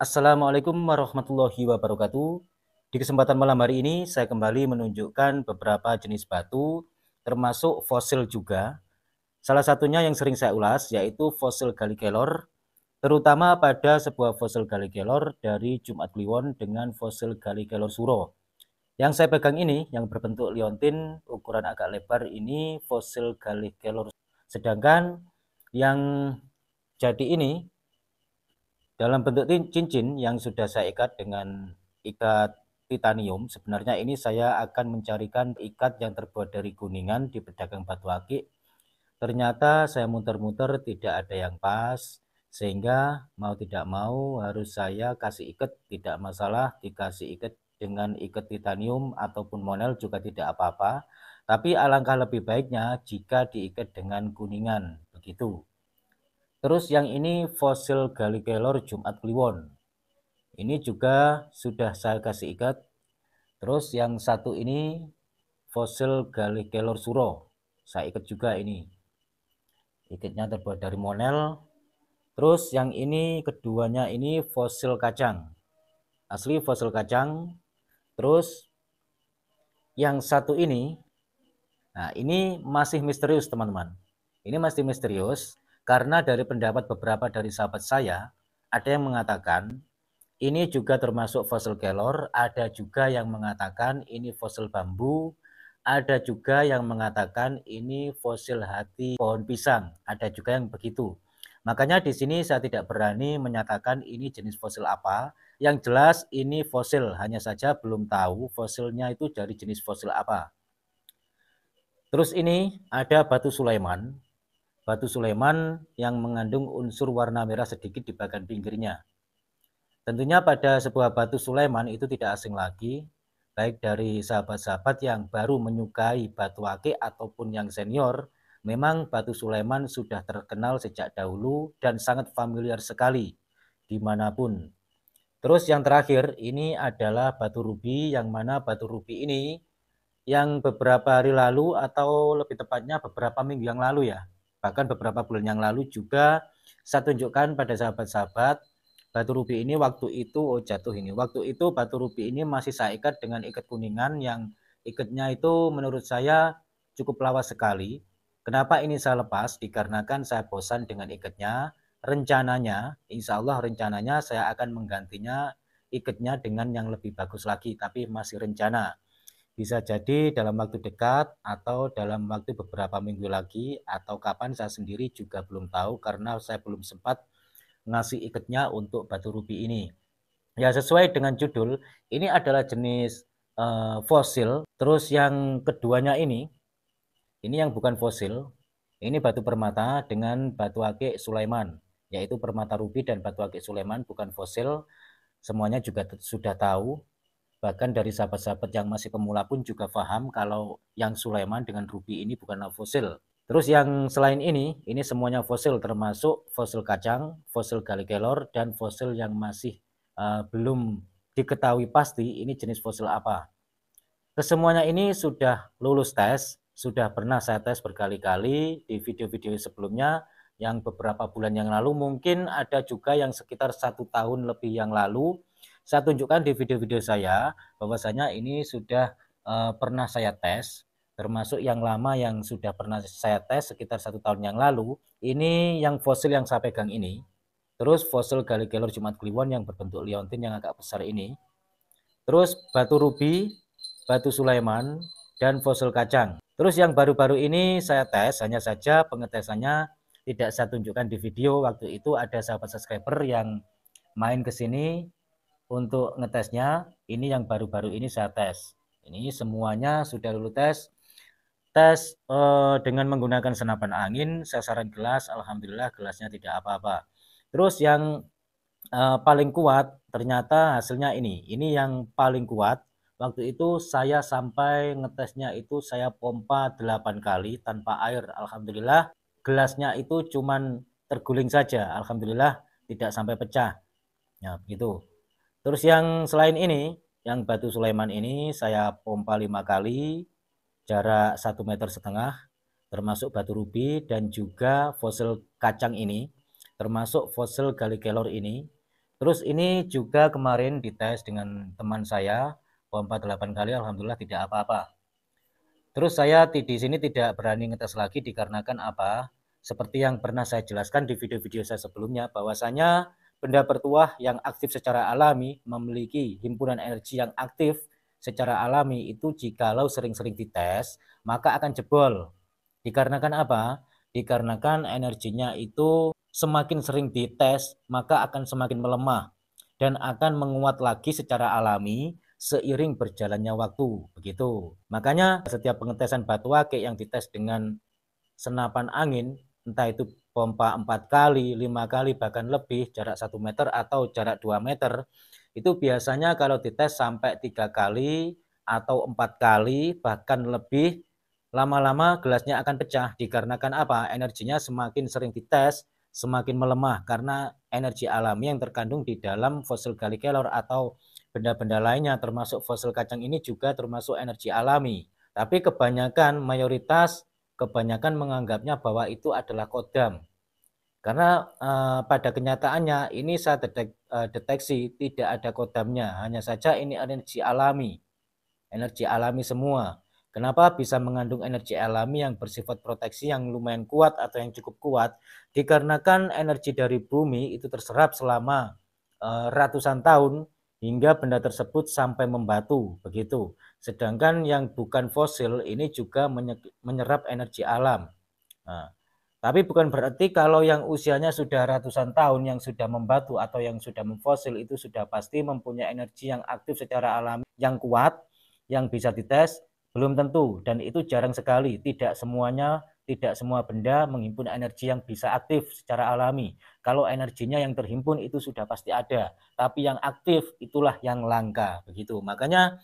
Assalamualaikum warahmatullahi wabarakatuh. Di kesempatan malam hari ini saya kembali menunjukkan beberapa jenis batu, termasuk fosil juga. Salah satunya yang sering saya ulas yaitu fosil Gallikelor, terutama pada sebuah fosil Gallikelor dari Jumat Kliwon dengan fosil Gallikelor Suro. Yang saya pegang ini, yang berbentuk liontin, ukuran agak lebar ini fosil Gallikelor. Sedangkan yang jadi ini dalam bentuk cincin yang sudah saya ikat dengan ikat titanium. Sebenarnya ini saya akan mencarikan ikat yang terbuat dari kuningan di pedagang batu akik. Ternyata saya muter-muter tidak ada yang pas, sehingga mau tidak mau harus saya kasih ikat. Tidak masalah dikasih ikat dengan ikat titanium ataupun monel juga tidak apa-apa. Tapi alangkah lebih baiknya jika diikat dengan kuningan, begitu. Terus yang ini fosil Gallikelor Jumat Kliwon. Ini juga sudah saya kasih ikat. Terus yang satu ini fosil Gallikelor Suro. Saya ikat juga ini. Ikatnya terbuat dari monel. Terus yang ini keduanya ini fosil kacang. Asli fosil kacang. Terus yang satu ini, nah ini masih misterius teman-teman. Ini masih misterius karena dari pendapat beberapa dari sahabat saya, ada yang mengatakan ini juga termasuk fosil kelor, ada juga yang mengatakan ini fosil bambu, ada juga yang mengatakan ini fosil hati pohon pisang, ada juga yang begitu. Makanya di sini saya tidak berani menyatakan ini jenis fosil apa. Yang jelas ini fosil, hanya saja belum tahu fosilnya itu dari jenis fosil apa. Terus ini ada batu Sulaiman. Batu Sulaiman yang mengandung unsur warna merah sedikit di bagian pinggirnya. Tentunya pada sebuah batu Sulaiman itu tidak asing lagi, baik dari sahabat-sahabat yang baru menyukai batu akik ataupun yang senior, memang batu Sulaiman sudah terkenal sejak dahulu dan sangat familiar sekali dimanapun. Terus yang terakhir ini adalah batu rubi, yang mana batu rubi ini yang beberapa hari lalu atau lebih tepatnya beberapa minggu yang lalu ya, bahkan beberapa bulan yang lalu juga saya tunjukkan pada sahabat-sahabat batu rubi ini. Waktu itu jatuh ini. Waktu itu batu rubi ini masih saya ikat dengan ikat kuningan yang ikatnya itu menurut saya cukup lawas sekali. Kenapa ini saya lepas? Dikarenakan saya bosan dengan ikatnya. Rencananya, insya Allah rencananya saya akan menggantinya ikatnya dengan yang lebih bagus lagi, tapi masih rencana. Bisa jadi dalam waktu dekat atau dalam waktu beberapa minggu lagi atau kapan saya sendiri juga belum tahu karena saya belum sempat ngasih ikatnya untuk batu rubi ini. Ya sesuai dengan judul, ini adalah jenis fosil. Terus yang keduanya ini yang bukan fosil. Ini batu permata dengan batu akik Sulaiman, yaitu permata rubi dan batu akik Sulaiman bukan fosil. Semuanya juga sudah tahu. Bahkan dari sahabat-sahabat yang masih pemula pun juga paham kalau yang Sulaiman dengan rubi ini bukanlah fosil. Terus yang selain ini semuanya fosil, termasuk fosil kacang, fosil Gallikelor, dan fosil yang masih belum diketahui pasti ini jenis fosil apa. Kesemuanya ini sudah lulus tes, sudah pernah saya tes berkali-kali di video-video sebelumnya, yang beberapa bulan yang lalu, mungkin ada juga yang sekitar 1 tahun lebih yang lalu. Saya tunjukkan di video-video saya bahwasanya ini sudah pernah saya tes, termasuk yang lama yang sudah pernah saya tes sekitar 1 tahun yang lalu. Ini yang fosil yang saya pegang ini. Terus fosil Gallikelor Jumat Kliwon yang berbentuk liontin yang agak besar ini. Terus batu rubi, batu Sulaiman, dan fosil kacang. Terus yang baru-baru ini saya tes, hanya saja pengetesannya tidak saya tunjukkan di video. Waktu itu ada sahabat subscriber yang main ke sini untuk ngetesnya. Ini yang baru-baru ini saya tes. Ini semuanya sudah lulus tes. Tes dengan menggunakan senapan angin, sasaran gelas, alhamdulillah gelasnya tidak apa-apa. Terus yang paling kuat ternyata hasilnya ini yang paling kuat. Waktu itu saya sampai ngetesnya itu saya pompa 8 kali tanpa air, alhamdulillah gelasnya itu cuman terguling saja, alhamdulillah tidak sampai pecah ya begitu. Terus yang selain ini, yang batu Sulaiman ini saya pompa 5 kali jarak 1,5 meter, termasuk batu rubi dan juga fosil kacang ini, termasuk fosil Gallikelor ini. Terus ini juga kemarin dites dengan teman saya, pompa 8 kali, alhamdulillah tidak apa-apa. Terus saya di sini tidak berani ngetes lagi dikarenakan apa? Seperti yang pernah saya jelaskan di video-video saya sebelumnya, bahwasanya benda bertuah yang aktif secara alami memiliki himpunan energi yang aktif secara alami itu jikalau sering-sering dites, maka akan jebol. Dikarenakan apa? Dikarenakan energinya itu semakin sering dites, maka akan semakin melemah dan akan menguat lagi secara alami seiring berjalannya waktu, begitu. Makanya setiap pengetesan batu akik yang dites dengan senapan angin, entah itu pompa 4 kali, 5 kali, bahkan lebih, jarak 1 meter atau jarak 2 meter, itu biasanya kalau dites sampai 3 kali atau 4 kali, bahkan lebih, lama-lama gelasnya akan pecah. Dikarenakan apa? Energinya semakin sering dites, semakin melemah, karena energi alami yang terkandung di dalam fosil galikelor atau benda-benda lainnya, termasuk fosil kacang ini juga termasuk energi alami. Tapi mayoritas kebanyakan menganggapnya bahwa itu adalah kodam. Karena pada kenyataannya ini saya deteksi tidak ada kodamnya, hanya saja ini energi alami semua. Kenapa bisa mengandung energi alami yang bersifat proteksi yang lumayan kuat atau yang cukup kuat? Dikarenakan energi dari bumi itu terserap selama ratusan tahun hingga benda tersebut sampai membatu, begitu. Sedangkan yang bukan fosil ini juga menyerap energi alam. Nah, tapi bukan berarti kalau yang usianya sudah ratusan tahun, yang sudah membatu atau yang sudah memfosil itu sudah pasti mempunyai energi yang aktif secara alami, yang kuat, yang bisa dites, belum tentu. Dan itu jarang sekali, tidak semua benda menghimpun energi yang bisa aktif secara alami. Kalau energinya yang terhimpun itu sudah pasti ada, tapi yang aktif itulah yang langka, begitu. Makanya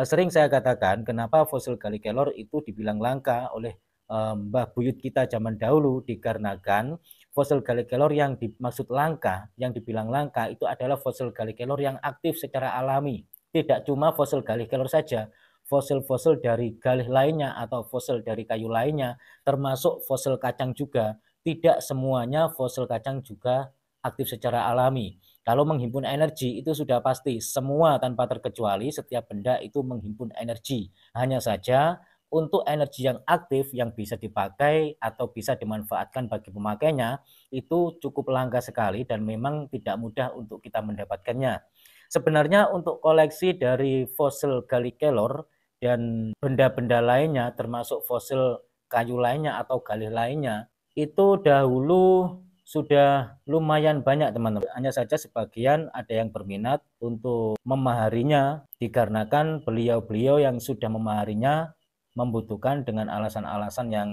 sering saya katakan kenapa fosil galikelor itu dibilang langka oleh Mbah Buyut kita zaman dahulu, dikarenakan fosil galikelor yang dimaksud langka, yang dibilang langka itu adalah fosil galikelor yang aktif secara alami. Tidak cuma fosil galikelor saja, fosil-fosil dari galih lainnya atau fosil dari kayu lainnya, termasuk fosil kacang juga. Tidak semuanya fosil kacang juga aktif secara alami. Kalau menghimpun energi itu sudah pasti, semua tanpa terkecuali setiap benda itu menghimpun energi. Hanya saja untuk energi yang aktif yang bisa dipakai atau bisa dimanfaatkan bagi pemakainya itu cukup langka sekali dan memang tidak mudah untuk kita mendapatkannya. Sebenarnya untuk koleksi dari fosil galikelor dan benda-benda lainnya termasuk fosil kayu lainnya atau galih lainnya itu dahulu sudah lumayan banyak teman-teman. Hanya saja sebagian ada yang berminat untuk memaharinya dikarenakan beliau-beliau yang sudah memaharinya membutuhkan dengan alasan-alasan yang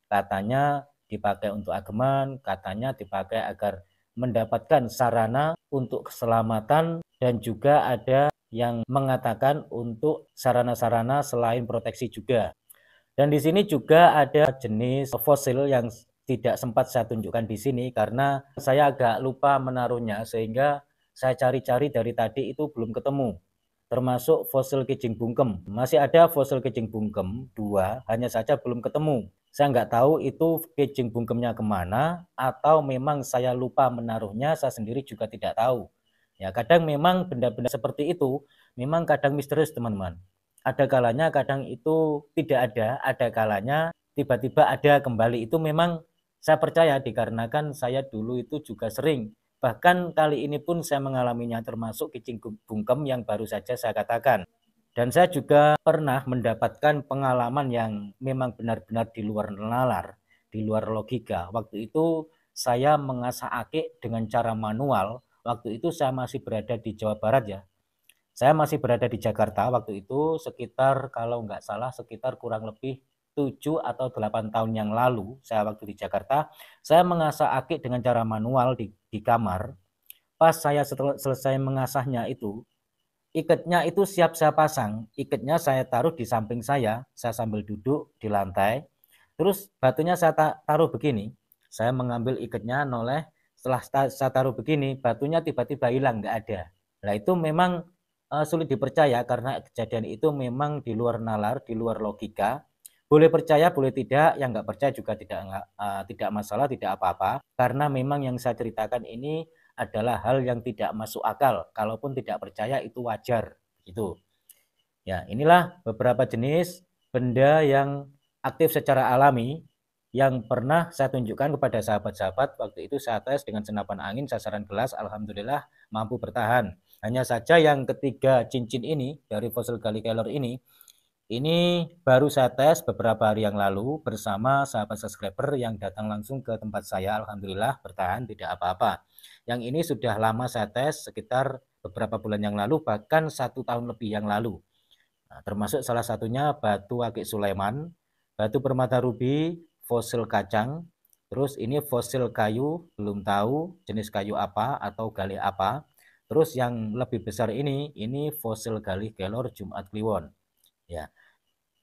katanya dipakai untuk ageman, katanya dipakai agar mendapatkan sarana untuk keselamatan, dan juga ada yang mengatakan untuk sarana-sarana selain proteksi juga. Dan di sini juga ada jenis fosil yang tidak sempat saya tunjukkan di sini karena saya agak lupa menaruhnya sehingga saya cari-cari dari tadi itu belum ketemu. Termasuk fosil kijing bungkem. Masih ada fosil kijing bungkem 2, hanya saja belum ketemu. Saya nggak tahu itu kijing bungkemnya kemana atau memang saya lupa menaruhnya, saya sendiri juga tidak tahu. Ya, kadang memang benda-benda seperti itu memang kadang misterius teman-teman. Ada kalanya kadang itu tidak ada kalanya tiba-tiba ada kembali. Itu memang saya percaya dikarenakan saya dulu itu juga sering. Bahkan kali ini pun saya mengalaminya termasuk kijing bungkem yang baru saja saya katakan. Dan saya juga pernah mendapatkan pengalaman yang memang benar-benar di luar nalar, di luar logika. Waktu itu saya mengasah akik dengan cara manual. Waktu itu saya masih berada di Jawa Barat ya. Saya masih berada di Jakarta waktu itu sekitar kalau nggak salah sekitar kurang lebih 7 atau 8 tahun yang lalu. Saya waktu di Jakarta, saya mengasah akik dengan cara manual di kamar. Pas saya selesai mengasahnya itu, ikatnya itu siap saya pasang. Ikatnya saya taruh di samping saya sambil duduk di lantai. Terus batunya saya taruh begini. Saya mengambil ikatnya noleh, setelah saya taruh begini, batunya tiba-tiba hilang, nggak ada. Nah itu memang sulit dipercaya karena kejadian itu memang di luar nalar, di luar logika. Boleh percaya, boleh tidak, yang nggak percaya juga tidak masalah, tidak apa-apa. Karena memang yang saya ceritakan ini adalah hal yang tidak masuk akal. Kalaupun tidak percaya itu wajar gitu. Ya, inilah beberapa jenis benda yang aktif secara alami yang pernah saya tunjukkan kepada sahabat-sahabat. Waktu itu saya tes dengan senapan angin sasaran gelas, alhamdulillah mampu bertahan. Hanya saja yang ketiga cincin ini dari fosil Gallicanor ini baru saya tes beberapa hari yang lalu bersama sahabat subscriber yang datang langsung ke tempat saya. Alhamdulillah bertahan, tidak apa-apa. Yang ini sudah lama saya tes, sekitar beberapa bulan yang lalu, bahkan 1 tahun lebih yang lalu. Nah, termasuk salah satunya batu akik Sulaiman, batu permata rubi, fosil kacang. Terus ini fosil kayu, belum tahu jenis kayu apa atau gali apa. Terus yang lebih besar ini fosil Gallicanor Jumat Kliwon. Ya.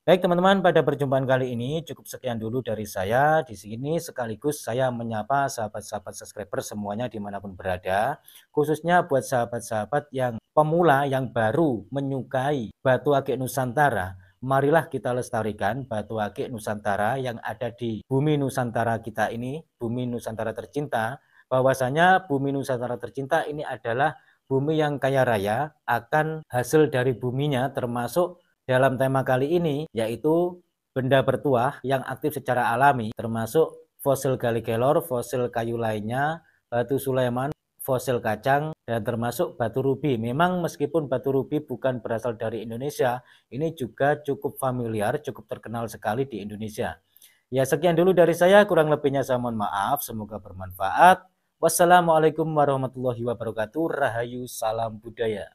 Baik teman-teman, pada perjumpaan kali ini cukup sekian dulu dari saya. Di sini sekaligus saya menyapa sahabat-sahabat subscriber semuanya dimanapun berada. Khususnya buat sahabat-sahabat yang pemula yang baru menyukai batu akik Nusantara. Marilah kita lestarikan batu akik Nusantara yang ada di bumi Nusantara kita ini, bumi Nusantara tercinta. Bahwasanya bumi Nusantara tercinta ini adalah bumi yang kaya raya akan hasil dari buminya, termasuk dalam tema kali ini yaitu benda bertuah yang aktif secara alami, termasuk fosil Gallicanor, fosil kayu lainnya, batu Sulaiman, fosil kacang, dan termasuk batu rubi. Memang meskipun batu rubi bukan berasal dari Indonesia, ini juga cukup familiar, cukup terkenal sekali di Indonesia. Ya, sekian dulu dari saya, kurang lebihnya saya mohon maaf, semoga bermanfaat. Wassalamualaikum warahmatullahi wabarakatuh. Rahayu, salam budaya.